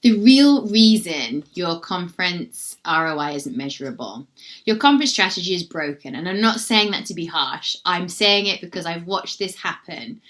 The real reason your conference ROI isn't measurable, your conference strategy is broken. And I'm not saying that to be harsh. I'm saying it because I've watched this happen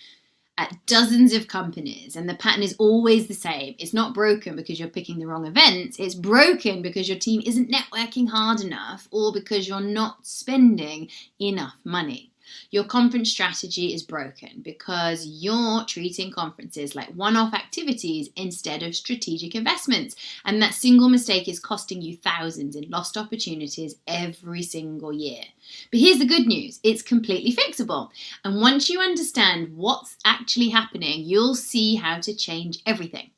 at dozens of companies, and the pattern is always the same. It's not broken because you're picking the wrong events. It's broken because your team isn't networking hard enough or because you're not spending enough money. Your conference strategy is broken because you're treating conferences like one-off activities instead of strategic investments. And that single mistake is costing you thousands in lost opportunities every single year. But here's the good news. It's completely fixable. And once you understand what's actually happening, you'll see how to change everything.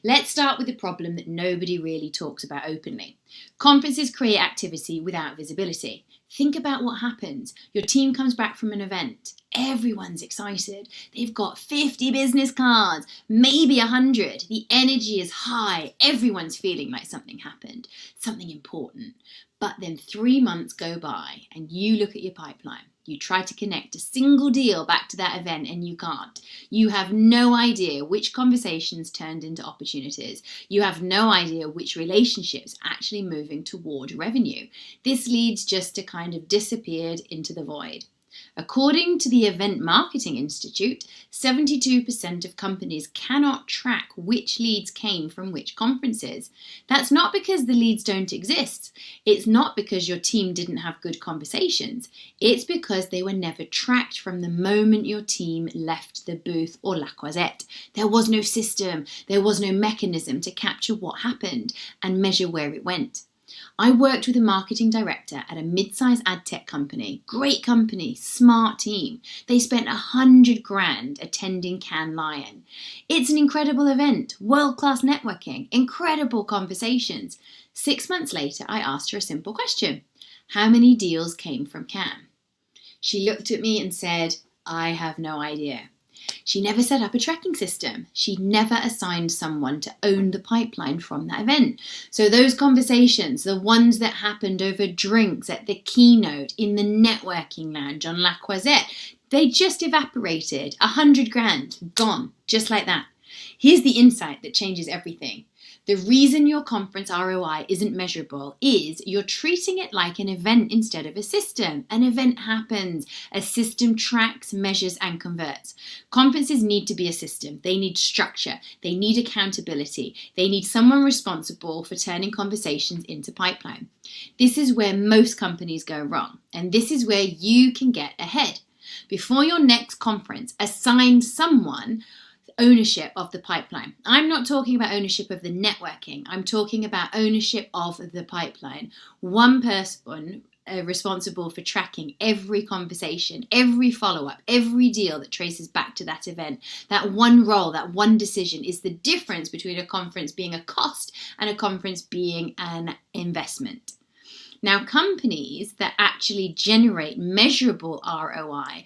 Let's start with the problem that nobody really talks about openly. Conferences create activity without visibility. Think about what happens. Your team comes back from an event. Everyone's excited. They've got 50 business cards, maybe 100. The energy is high. Everyone's feeling like something happened, something important. But then 3 months go by and you look at your pipeline. You try to connect a single deal back to that event and you can't. You have no idea which conversations turned into opportunities. You have no idea which relationships actually moving toward revenue. This leads just to kind of disappeared into the void. According to the Event Marketing Institute, 72% of companies cannot track which leads came from which conferences. That's not because the leads don't exist. It's not because your team didn't have good conversations. It's because they were never tracked from the moment your team left the booth or La Croisette. There was no system, there was no mechanism to capture what happened and measure where it went. I worked with a marketing director at a mid-size ad tech company. Great company, smart team. They spent $100,000 attending Cannes Lion. It's an incredible event, world-class networking, incredible conversations. 6 months later, I asked her a simple question. How many deals came from Cannes? She looked at me and said, I have no idea. She never set up a tracking system. She never assigned someone to own the pipeline from that event. So those conversations, the ones that happened over drinks at the keynote, in the networking lounge on La Croisette, they just evaporated. $100,000 gone, just like that. Here's the insight that changes everything. The reason your conference ROI isn't measurable is you're treating it like an event instead of a system. An event happens. A system tracks, measures, and converts. Conferences need to be a system. They need structure. They need accountability. They need someone responsible for turning conversations into pipeline. This is where most companies go wrong, and this is where you can get ahead. Before your next conference, assign someone ownership of the pipeline. I'm not talking about ownership of the networking. I'm talking about ownership of the pipeline. One person responsible for tracking every conversation, every follow-up, every deal that traces back to that event. That one role, that one decision is the difference between a conference being a cost and a conference being an investment. Now, companies that actually generate measurable ROI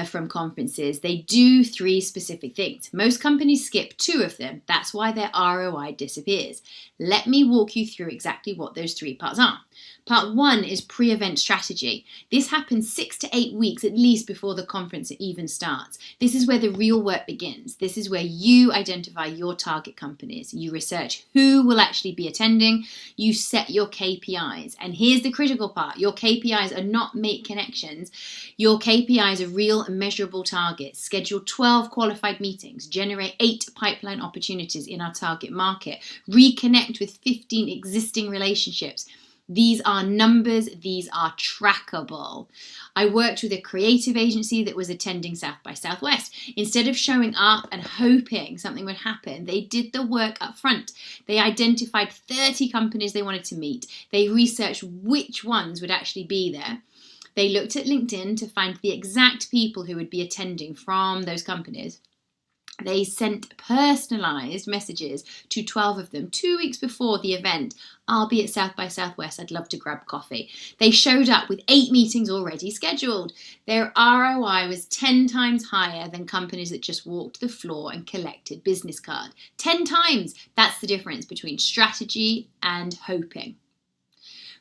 from conferences, they do 3 specific things. Most companies skip 2 of them. That's why their ROI disappears. Let me walk you through exactly what those 3 parts are. Part 1 is pre-event strategy. This happens 6 to 8 weeks at least before the conference even starts. This is where the real work begins. This is where you identify your target companies. You research who will actually be attending. You set your KPIs. And here's the critical part. Your KPIs are not make connections. Your KPIs are real and measurable targets. Schedule 12 qualified meetings. Generate 8 pipeline opportunities in our target market. Reconnect with 15 existing relationships. These are numbers, these are trackable. I worked with a creative agency that was attending South by Southwest. Instead of showing up and hoping something would happen, they did the work up front. They identified 30 companies they wanted to meet. They researched which ones would actually be there. They looked at LinkedIn to find the exact people who would be attending from those companies. They sent personalized messages to 12 of them 2 weeks before the event. I'll be at South by Southwest. I'd love to grab coffee. They showed up with 8 meetings already scheduled. Their ROI was 10 times higher than companies that just walked the floor and collected business cards. 10 times. That's the difference between strategy and hoping.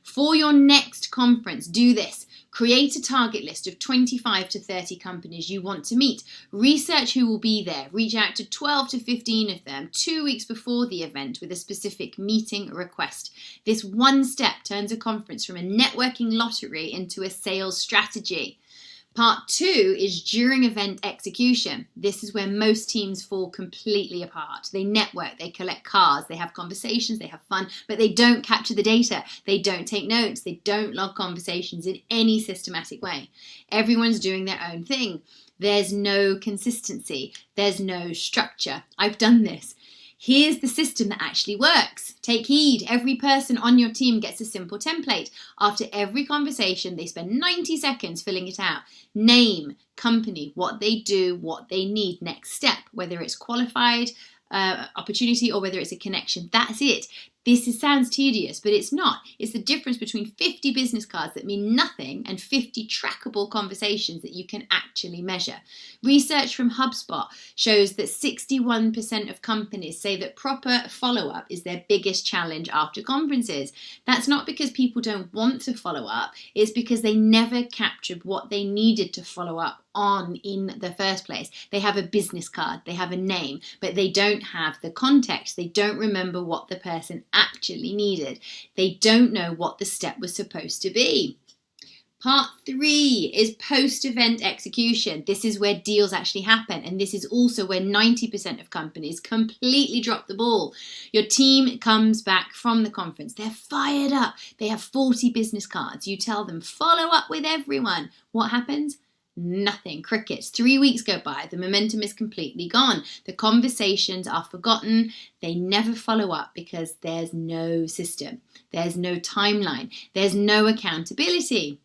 For your next conference, do this. Create a target list of 25 to 30 companies you want to meet. Research who will be there. Reach out to 12 to 15 of them 2 weeks before the event with a specific meeting request. This one step turns a conference from a networking lottery into a sales strategy. Part 2 is during event execution. This is where most teams fall completely apart. They network, they collect cards, they have conversations, they have fun, but they don't capture the data. They don't take notes. They don't log conversations in any systematic way. Everyone's doing their own thing. There's no consistency. There's no structure. I've done this. Here's the system that actually works. Take heed. Every person on your team gets a simple template. After every conversation, they spend 90 seconds filling it out. Name, company, what they do, what they need, next step, whether it's qualified opportunity or whether it's a connection. That's it. Sounds tedious, but it's not. It's the difference between 50 business cards that mean nothing and 50 trackable conversations that you can actually measure. Research from HubSpot shows that 61% of companies say that proper follow-up is their biggest challenge after conferences. That's not because people don't want to follow up. It's because they never captured what they needed to follow up on in the first place. They have a business card, they have a name, but they don't have the context. They don't remember what the person actually needed. They don't know what the step was supposed to be. Part 3 is post-event execution. This is where deals actually happen, and this is also where 90% of companies completely drop the ball. Your team comes back from the conference. They're fired up. They have 40 business cards. You tell them, follow up with everyone. What happens? Nothing. Crickets. 3 weeks go by. The momentum is completely gone. The conversations are forgotten. They never follow up because there's no system. There's no timeline. There's no accountability.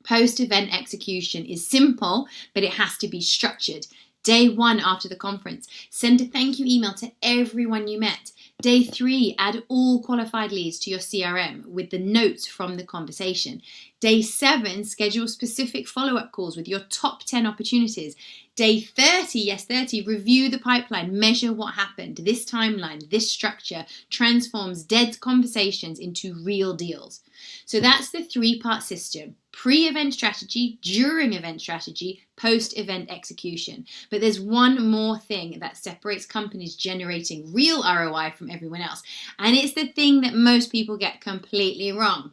Post-event execution is simple, but it has to be structured. Day 1 after the conference, send a thank you email to everyone you met. Day 3, add all qualified leads to your CRM with the notes from the conversation. Day 7, schedule specific follow-up calls with your top 10 opportunities. Day 30, review the pipeline, measure what happened. This timeline, this structure transforms dead conversations into real deals. So that's the 3-part system: pre-event strategy, during event strategy, post-event execution. But there's one more thing that separates companies generating real ROI from everyone else, and it's the thing that most people get completely wrong.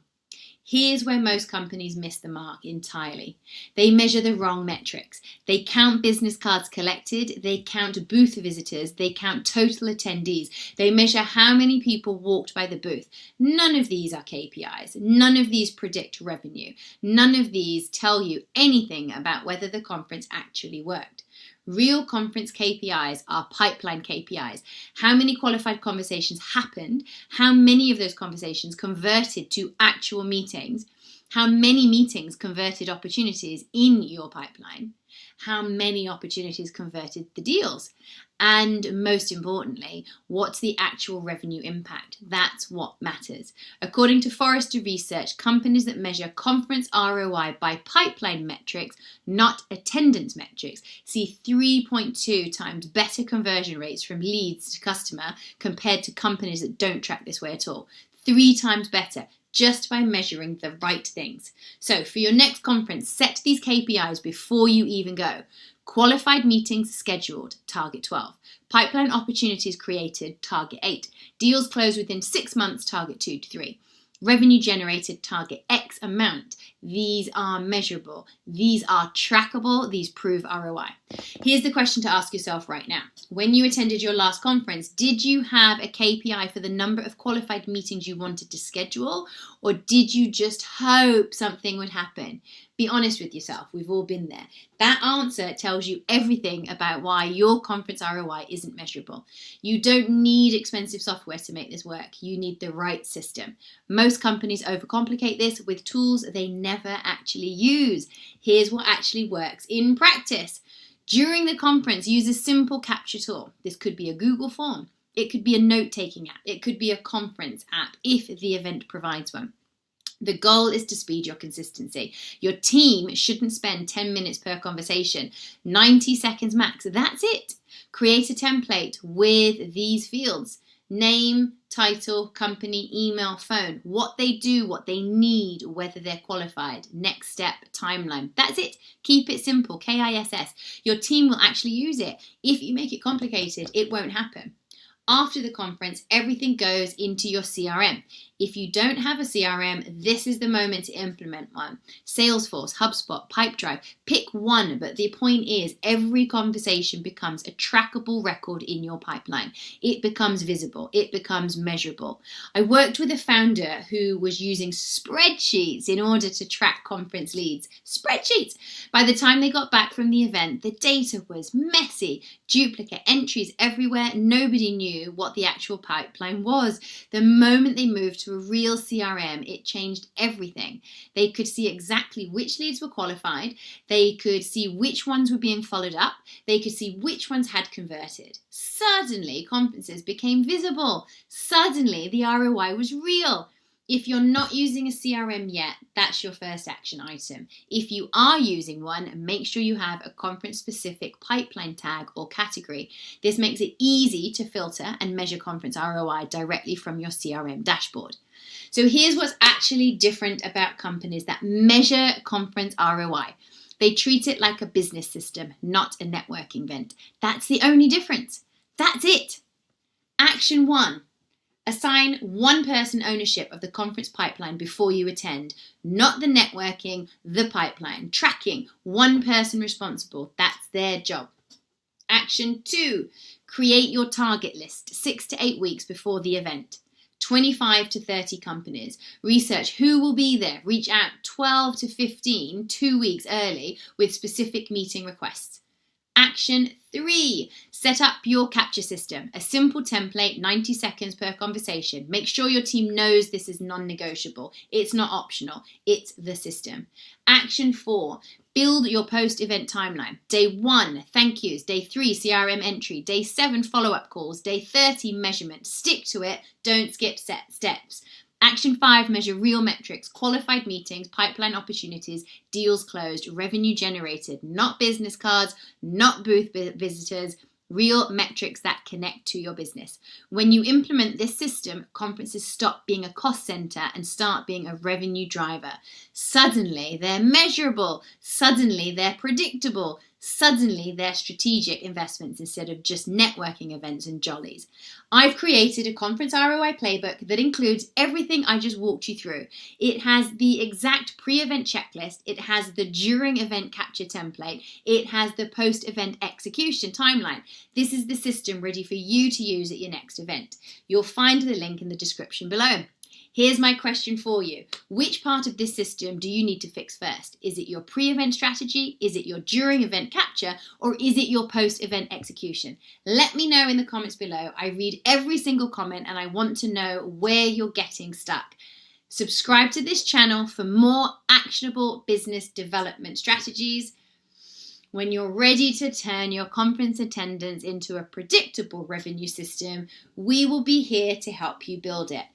Here's where most companies miss the mark entirely. They measure the wrong metrics. They count business cards collected, they count booth visitors, they count total attendees. They measure how many people walked by the booth. None of these are KPIs. None of these predict revenue. None of these tell you anything about whether the conference actually worked. Real conference KPIs are pipeline KPIs. How many qualified conversations happened? How many of those conversations converted to actual meetings? How many meetings converted opportunities in your pipeline? How many opportunities converted the deals? And most importantly, what's the actual revenue impact? That's what matters. According to Forrester Research, companies that measure conference ROI by pipeline metrics, not attendance metrics, see 3.2 times better conversion rates from leads to customer compared to companies that don't track this way at all. 3 times better, just by measuring the right things. So for your next conference, set these KPIs before you even go. Qualified meetings scheduled, target 12. Pipeline opportunities created, target 8. Deals closed within 6 months, target 2 to 3. Revenue generated, target X amount. These are measurable. These are trackable. These prove ROI. Here's the question to ask yourself right now. When you attended your last conference, did you have a KPI for the number of qualified meetings you wanted to schedule, or did you just hope something would happen? Be honest with yourself. We've all been there. That answer tells you everything about why your conference ROI isn't measurable. You don't need expensive software to make this work. You need the right system. Most companies overcomplicate this with tools they never actually use. Here's what actually works in practice. During the conference, use a simple capture tool. This could be a Google form. It could be a note-taking app. It could be a conference app if the event provides one. The goal is to speed your consistency. Your team shouldn't spend 10 minutes per conversation, 90 seconds max. That's it. Create a template with these fields. Name, title, company, email, phone, what they do, what they need, whether they're qualified, next step, timeline. That's it. Keep it simple. KISS. Your team will actually use it. If you make it complicated, it won't happen. After the conference, everything goes into your CRM. If you don't have a CRM, this is the moment to implement one. Salesforce, HubSpot, Pipedrive, pick one, but the point is every conversation becomes a trackable record in your pipeline. It becomes visible. It becomes measurable. I worked with a founder who was using spreadsheets in order to track conference leads. Spreadsheets! By the time they got back from the event, the data was messy, duplicate entries everywhere. Nobody knew what the actual pipeline was. The moment they moved to a real CRM, it changed everything. They could see exactly which leads were qualified. They could see which ones were being followed up. They could see which ones had converted. Suddenly, conferences became visible. Suddenly, the ROI was real. If you're not using a CRM yet, that's your first action item. If you are using one, make sure you have a conference-specific pipeline tag or category. This makes it easy to filter and measure conference ROI directly from your CRM dashboard. So here's what's actually different about companies that measure conference ROI. They treat it like a business system, not a networking event. That's the only difference. That's it. Action 1. Assign one person ownership of the conference pipeline before you attend, not the networking, the pipeline. Tracking, one person responsible. That's their job. Action 2, create your target list 6 to 8 weeks before the event. 25 to 30 companies. Research who will be there. Reach out 12 to 15 2 weeks early with specific meeting requests. Action 3, set up your capture system. A simple template, 90 seconds per conversation. Make sure your team knows this is non-negotiable. It's not optional. It's the system. Action 4, build your post-event timeline. Day 1, thank yous. Day 3, CRM entry. Day 7, follow-up calls. Day 30, measurement. Stick to it. Don't skip steps. Action 5, measure real metrics, qualified meetings, pipeline opportunities, deals closed, revenue generated, not business cards, not booth visitors, real metrics that connect to your business. When you implement this system, conferences stop being a cost center and start being a revenue driver. Suddenly, they're measurable. Suddenly, they're predictable. Suddenly, they're strategic investments instead of just networking events and jollies. I've created a conference ROI playbook that includes everything I just walked you through. It has the exact pre-event checklist. It has the during event capture template. It has the post-event execution timeline. This is the system ready for you to use at your next event. You'll find the link in the description below. Here's my question for you. Which part of this system do you need to fix first? Is it your pre-event strategy? Is it your during event capture? Or is it your post-event execution? Let me know in the comments below. I read every single comment and I want to know where you're getting stuck. Subscribe to this channel for more actionable business development strategies. When you're ready to turn your conference attendance into a predictable revenue system, we will be here to help you build it.